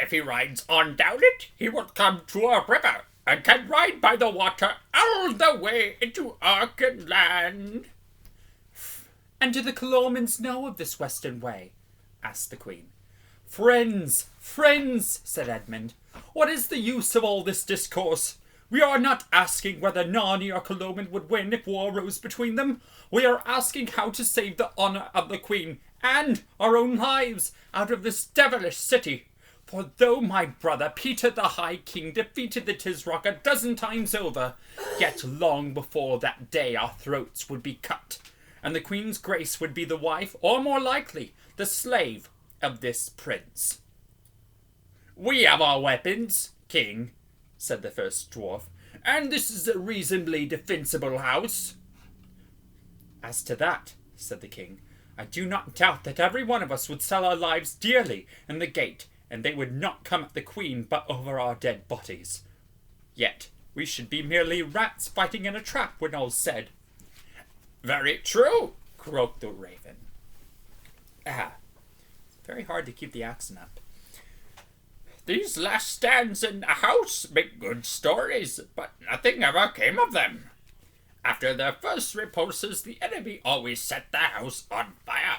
If he rides on down it, he will come to a river, and can ride by the water all the way into Archenland. And do the Colomans know of this western way? Asked the Queen. Friends, friends, said Edmund, what is the use of all this discourse? We are not asking whether Narni or Coloman would win if war rose between them. We are asking how to save the honour of the Queen and our own lives out of this devilish city. For though my brother Peter the High King defeated the Tisroc a dozen times over, yet long before that day our throats would be cut, and the Queen's grace would be the wife, or more likely, the slave of this prince. We have our weapons, King, said the first dwarf, and this is a reasonably defensible house. As to that, said the King, I do not doubt that every one of us would sell our lives dearly in the gate, and they would not come at the Queen but over our dead bodies. Yet we should be merely rats fighting in a trap when all's said. Very true, croaked the raven. It's very hard to keep the accent up. These last stands in the house make good stories, but nothing ever came of them. After their first repulses, the enemy always set the house on fire.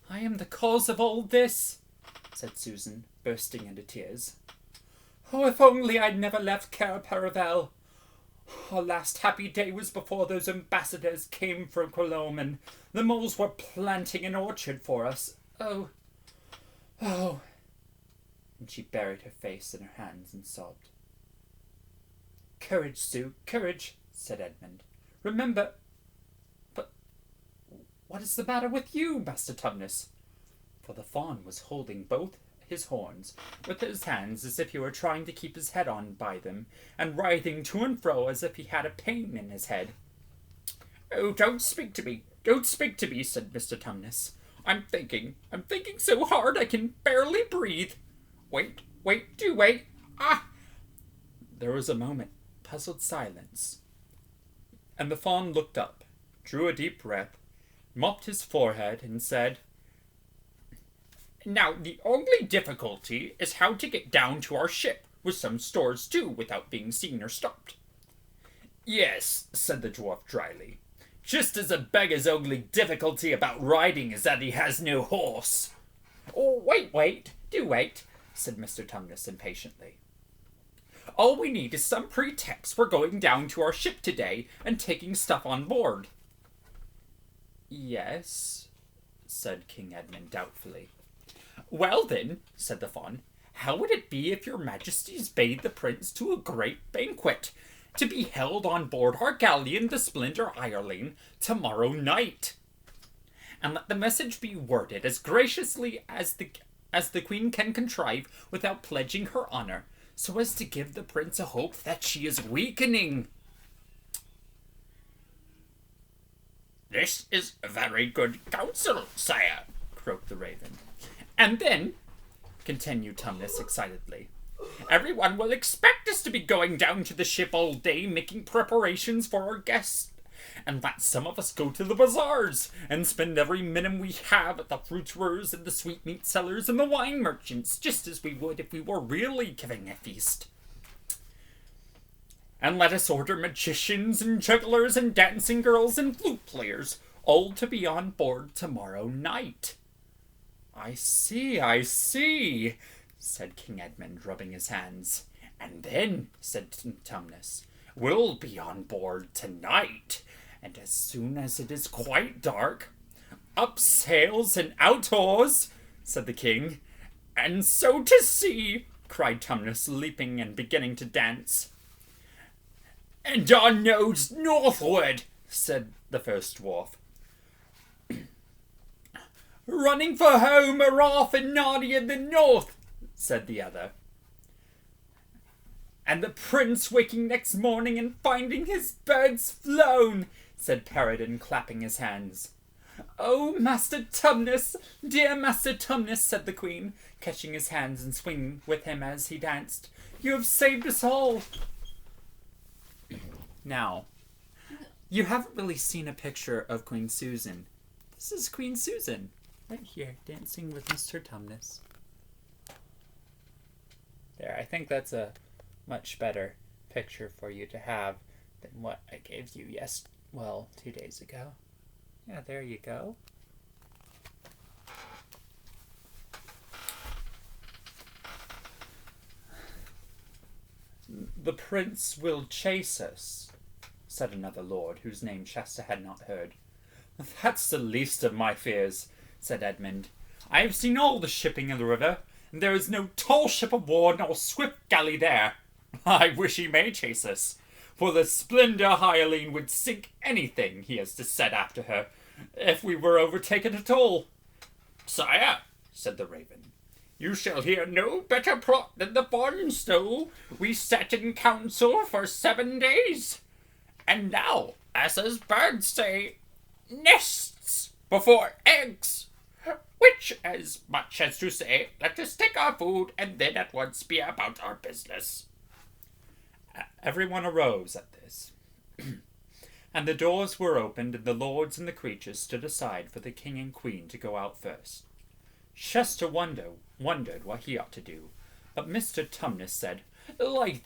I am the cause of all this, said Susan, bursting into tears. Oh, if only I'd never left Cair Paravel. Our last happy day was before those ambassadors came from Coloman. The moles were planting an orchard for us. Oh. And she buried her face in her hands and sobbed. Courage, Sue, courage, said Edmund. Remember... But what is the matter with you, Master Tumnus? For the fawn was holding both his horns with his hands as if he were trying to keep his head on by them, and writhing to and fro as if he had a pain in his head. Oh, don't speak to me, said Mr. Tumnus. I'm thinking so hard I can barely breathe. Wait, do wait. There was a moment, puzzled silence, and the fawn looked up, drew a deep breath, mopped his forehead, and said, Now, the only difficulty is how to get down to our ship, with some stores too, without being seen or stopped. Yes, said the dwarf dryly, just as a beggar's only difficulty about riding is that he has no horse. Oh, wait, do wait, said Mr. Tumnus impatiently. All we need is some pretext for going down to our ship today and taking stuff on board. Yes, said King Edmund doubtfully. Well then, said the fawn, how would it be if your majesties bade the prince to a great banquet, to be held on board our galleon, the Splendor Ireland, tomorrow night? And let the message be worded as graciously as the Queen can contrive without pledging her honour, so as to give the prince a hope that she is weakening. This is very good counsel, sire, croaked the raven. And then, continued Tumnus excitedly, everyone will expect us to be going down to the ship all day making preparations for our guests, and that some of us go to the bazaars and spend every minute we have at the fruiterers and the sweetmeat sellers and the wine merchants, just as we would if we were really giving a feast. And let us order magicians and jugglers and dancing girls and flute players, all to be on board tomorrow night. I see, said King Edmund, rubbing his hands. And then, said Tumnus, we'll be on board tonight, and as soon as it is quite dark, up sails and out oars, said the king. And so to sea, cried Tumnus, leaping and beginning to dance. And our nose northward, said the first dwarf. Running for home are off and Narni in the north, said the other. And the prince waking next morning and finding his birds flown, said Peregrine, clapping his hands. Oh, Master Tumnus, dear Master Tumnus, said the Queen, catching his hands and swinging with him as he danced. You have saved us all. Now, you haven't really seen a picture of Queen Susan. This is Queen Susan, right here, dancing with Mr. Tumnus. There, I think that's a much better picture for you to have than what I gave you 2 days ago. Yeah, there you go. The prince will chase us, said another lord, whose name Chester had not heard. That's the least of my fears, said Edmund. I have seen all the shipping in the river, and there is no tall ship of war nor swift galley there. I wish he may chase us, for the splendor Hyaline would sink anything he has to set after her, if we were overtaken at all. Sire, said the raven, you shall hear no better plot than the Barnstow we sat in council for 7 days. And now, as us birds say, nests before eggs. Which, as much as to say, let us take our food and then at once be about our business. Everyone arose at this, and the doors were opened, and the lords and the creatures stood aside for the king and queen to go out first. Chester wondered what he ought to do, but Mr. Tumnus said, Lie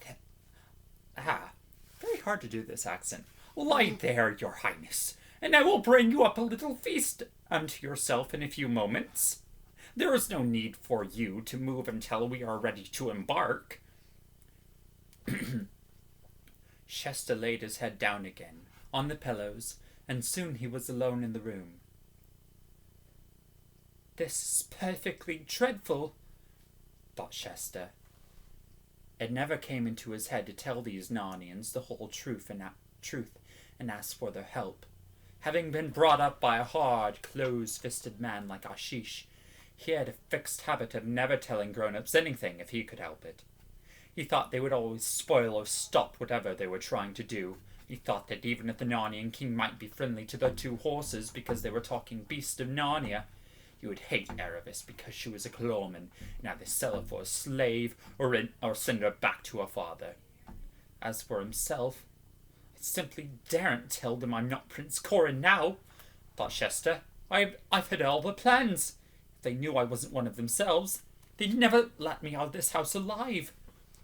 very hard to do this accent. Lie there, your highness, and I will bring you up a little feast unto yourself in a few moments. There is no need for you to move until we are ready to embark. Chester laid his head down again on the pillows, and soon he was alone in the room. This is perfectly dreadful, thought Chester. It never came into his head to tell these Narnians the whole truth and ask for their help. Having been brought up by a hard, close-fisted man like Ashish, he had a fixed habit of never telling grown-ups anything if he could help it. He thought they would always spoil or stop whatever they were trying to do. He thought that even if the Narnian king might be friendly to the 2 horses because they were talking beast of Narnia, he would hate Erebus because she was a Calormen and either sell her for a slave or send her back to her father. As for himself, I simply daren't tell them I'm not Prince Corin now, thought Chester. I've had all the plans. If they knew I wasn't one of themselves, they'd never let me out of this house alive.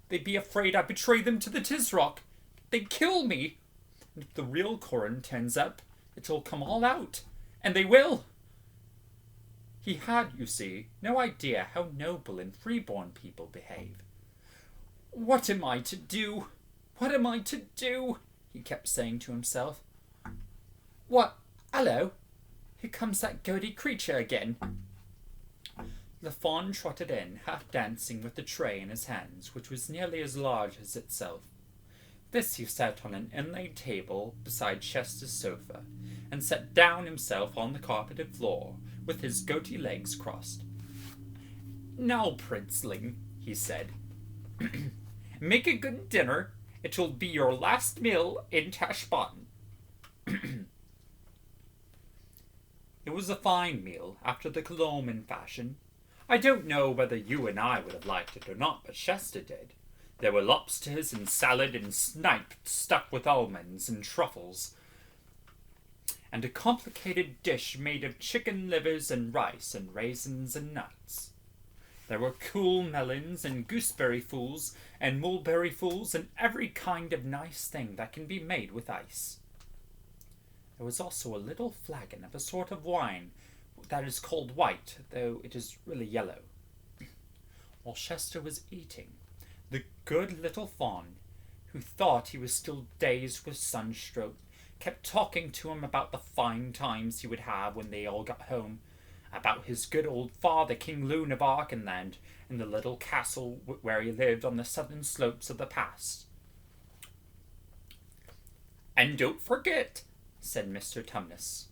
They'd be afraid I'd betray them to the Tisroc. They'd kill me. And if the real Corin turns up, it'll come all out. And they will. He had, you see, no idea how noble and freeborn people behave. What am I to do? What am I to do? He kept saying to himself. What? Hello? Here comes that gaudy creature again. The fawn trotted in, half dancing with the tray in his hands, which was nearly as large as itself. This he set on an inlaid table beside Chester's sofa, and sat down himself on the carpeted floor, with his goatee legs crossed. Now, princeling, he said, make a good dinner. It will be your last meal in Tashbaan. It was a fine meal, after the Calormen fashion. I don't know whether you and I would have liked it or not, but Chester did. There were lobsters and salad and snipe stuck with almonds and truffles, and a complicated dish made of chicken livers and rice and raisins and nuts. There were cool melons and gooseberry fools and mulberry fools and every kind of nice thing that can be made with ice. There was also a little flagon of a sort of wine that is called white, though it is really yellow. While Chester was eating, the good little fawn, who thought he was still dazed with sunstroke, kept talking to him about the fine times he would have when they all got home, about his good old father, King Lune of Archenland, and the little castle where he lived on the southern slopes of the pass. And don't forget, said Mr. Tumnus,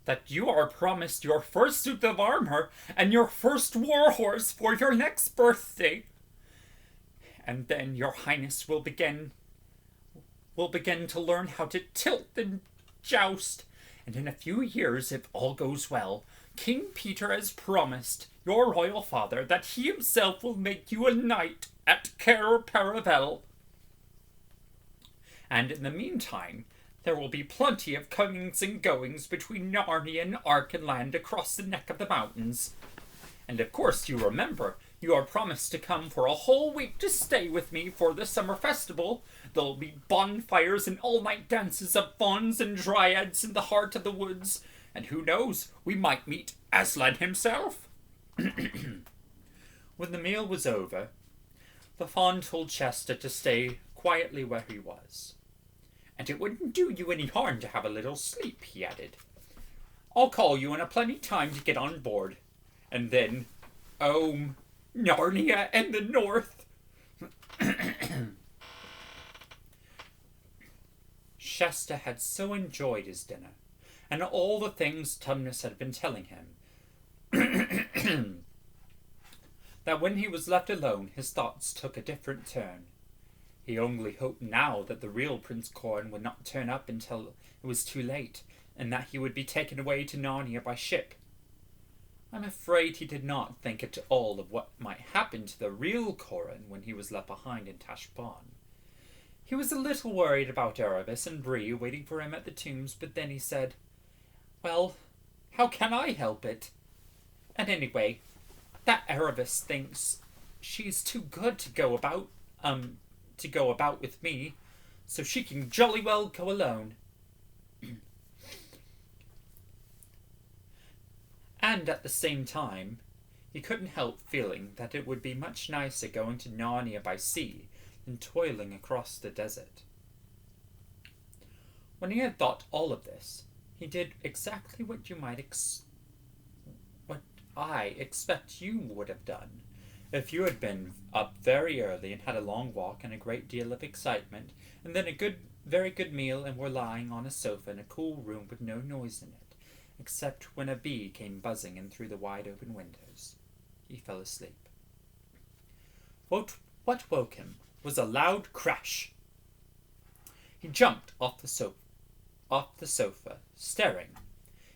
that you are promised your first suit of armor and your first war horse for your next birthday. And then your highness will begin to learn how to tilt and joust, and in a few years, if all goes well, King Peter has promised your royal father that he himself will make you a knight at Cair Paravel. And in the meantime, there will be plenty of comings and goings between Narnia and Archenland across the neck of the mountains. And of course, you remember, You are promised to come for a whole week to stay with me for the summer festival. There'll be bonfires and all-night dances of fauns and dryads in the heart of the woods. And who knows, we might meet Aslan himself. When the meal was over, the faun told Chester to stay quietly where he was. And it wouldn't do you any harm to have a little sleep, he added. I'll call you in a plenty time to get on board. And then, Narnia and the North. Shasta had so enjoyed his dinner, and all the things Tumnus had been telling him, that when he was left alone, his thoughts took a different turn. He only hoped now that the real Prince Corin would not turn up until it was too late, and that he would be taken away to Narnia by ship. I'm afraid he did not think at all of what might happen to the real Corin when he was left behind in Tashbaan. He was a little worried about Erebus and Bree waiting for him at the tombs, but then he said, well, how can I help it? And anyway, that Erebus thinks she's too good to go about with me, so she can jolly well go alone. And at the same time, he couldn't help feeling that it would be much nicer going to Narnia by sea than toiling across the desert. When he had thought all of this, he did exactly what I expect you would have done if you had been up very early and had a long walk and a great deal of excitement, and then a very good meal, and were lying on a sofa in a cool room with no noise in it, except when a bee came buzzing in through the wide-open windows. He fell asleep. What woke him was a loud crash. He jumped off the sofa, staring.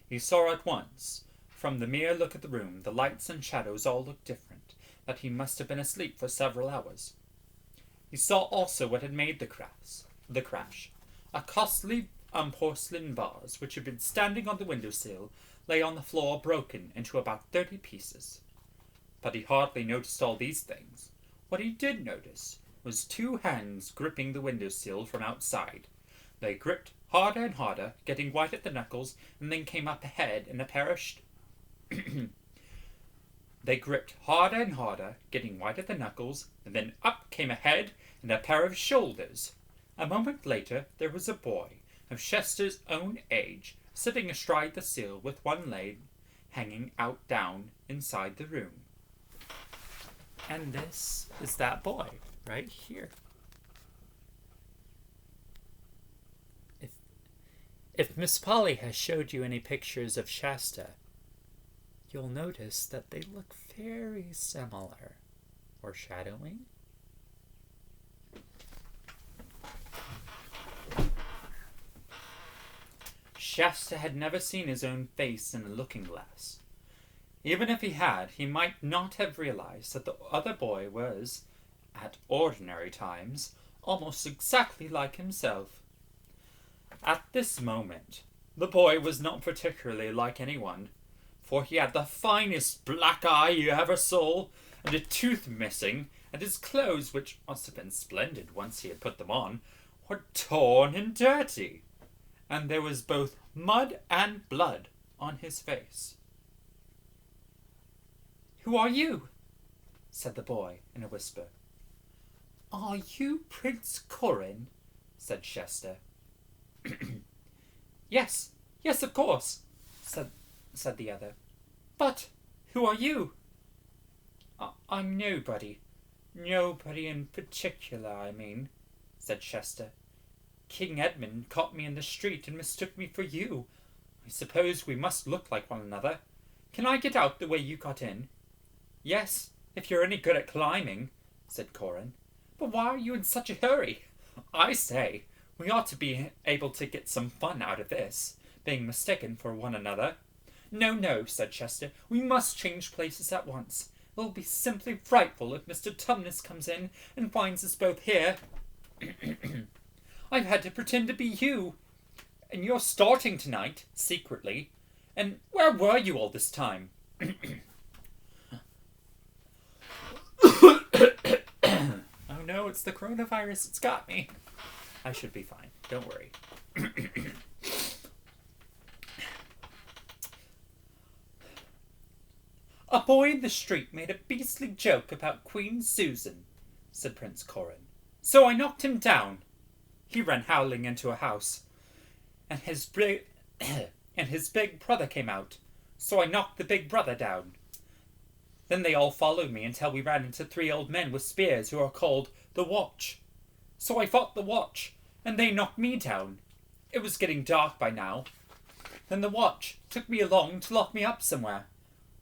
He saw at once, from the mere look at the room, the lights and shadows all looked different, that he must have been asleep for several hours. He saw also what had made the crash. A costly porcelain vase, which had been standing on the windowsill, lay on the floor broken into about 30 pieces. But he hardly noticed all these things. What he did notice was 2 hands gripping the windowsill from outside. They gripped harder and harder, getting white at the knuckles, and then came up ahead in a pair of They gripped harder and harder, getting white at the knuckles, and then up came a head and a pair of shoulders. A moment later, there was a boy of Chester's own age, sitting astride the sill with one leg hanging out down inside the room. And this is that boy, right here. If Miss Polly has showed you any pictures of Shasta, you'll notice that they look very similar. Foreshadowing? Shasta had never seen his own face in a looking-glass. Even if he had, he might not have realized that the other boy was, at ordinary times, almost exactly like himself. At this moment, the boy was not particularly like anyone, for he had the finest black eye you ever saw, and a tooth missing, and his clothes, which must have been splendid once he had put them on, were torn and dirty, and there was both mud and blood on his face. "Who are you?" said the boy in a whisper. "Are you Prince Corin?" said Shasta. Yes, of course, said the other. "But who are you?" I'm nobody. Nobody in particular, I mean," said Shasta. "King Edmund caught me in the street and mistook me for you. I suppose we must look like one another. Can I get out the way you got in?" "Yes, if you're any good at climbing," said Corin. "But why are you in such a hurry? I say, we ought to be able to get some fun out of this, being mistaken for one another." No, said Chester. "We must change places at once. It will be simply frightful if Mr. Tumnus comes in and finds us both here. I've had to pretend to be you. And you're starting tonight, secretly. And where were you all this time?" no, it's the coronavirus. It's got me. I should be fine. Don't worry. A boy in the street made a beastly joke about Queen Susan, said Prince Corin. So I knocked him down. He ran howling into a house, and his big brother came out. So I knocked the big brother down. Then they all followed me until we ran into 3 old men with spears who are called the Watch. So I fought the Watch, and they knocked me down. It was getting dark by now. Then the Watch took me along to lock me up somewhere.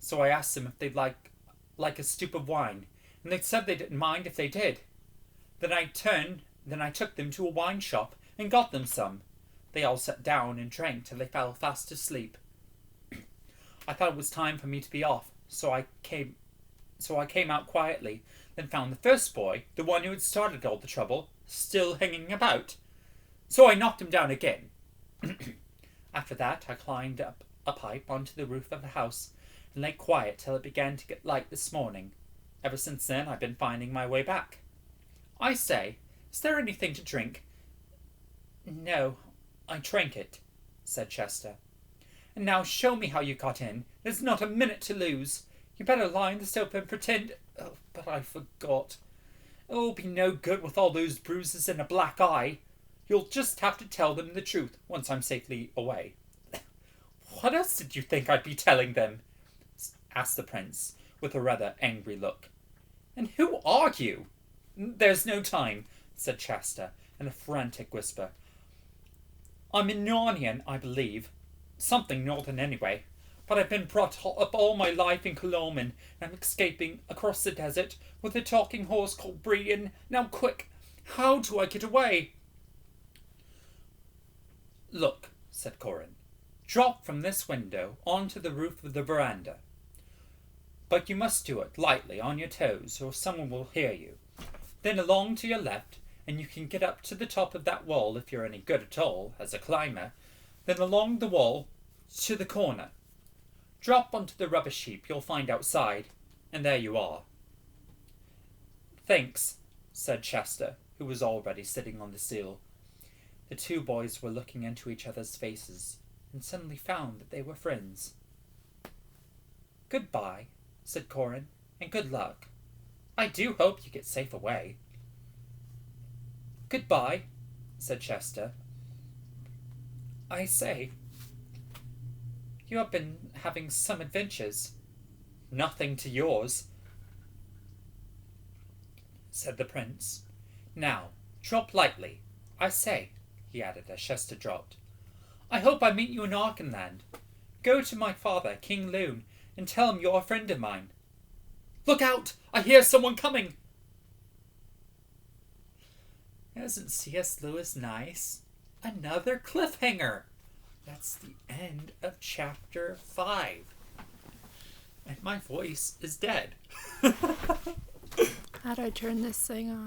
So I asked them if they'd like a stoup of wine, and they said they didn't mind if they did. Then I took them to a wine shop and got them some. They all sat down and drank till they fell fast asleep. I thought it was time for me to be off, so I came out quietly, then found the first boy, the one who had started all the trouble, still hanging about. So I knocked him down again. After that, I climbed up a pipe onto the roof of the house and lay quiet till it began to get light this morning. Ever since then, I've been finding my way back. I say, is there anything to drink? No, I drank it, said Chester. And now show me how you got in. There's not a minute to lose. You better lie in the sofa and pretend... Oh, but I forgot. It'll be no good with all those bruises and a black eye. You'll just have to tell them the truth once I'm safely away. What else did you think I'd be telling them? Asked the prince, with a rather angry look. And who are you? There's no time, said Chester, in a frantic whisper. I'm a Narnian, I believe. Something northern anyway. But I've been brought up all my life in Colormen, and I'm escaping across the desert with a talking horse called Brian. Now quick, how do I get away? Look, said Corin. Drop from this window onto the roof of the veranda. But you must do it lightly on your toes, or someone will hear you. Then along to your left, and you can get up to the top of that wall if you're any good at all, as a climber. Then along the wall to the corner. Drop onto the rubbish heap you'll find outside, and there you are. Thanks, said Chester, who was already sitting on the sill. The 2 boys were looking into each other's faces, and suddenly found that they were friends. Goodbye, said Corin, and good luck. I do hope you get safe away. Goodbye, said Chester. I say, you have been having some adventures. Nothing to yours, said the prince. Now, drop lightly. I say, he added as Chester dropped. I hope I meet you in Archenland. Go to my father, King Loon, and tell him you're a friend of mine. Look out! I hear someone coming! Isn't C.S. Lewis nice? Another cliffhanger! That's the end of chapter 5. And my voice is dead. How do I turn this thing off?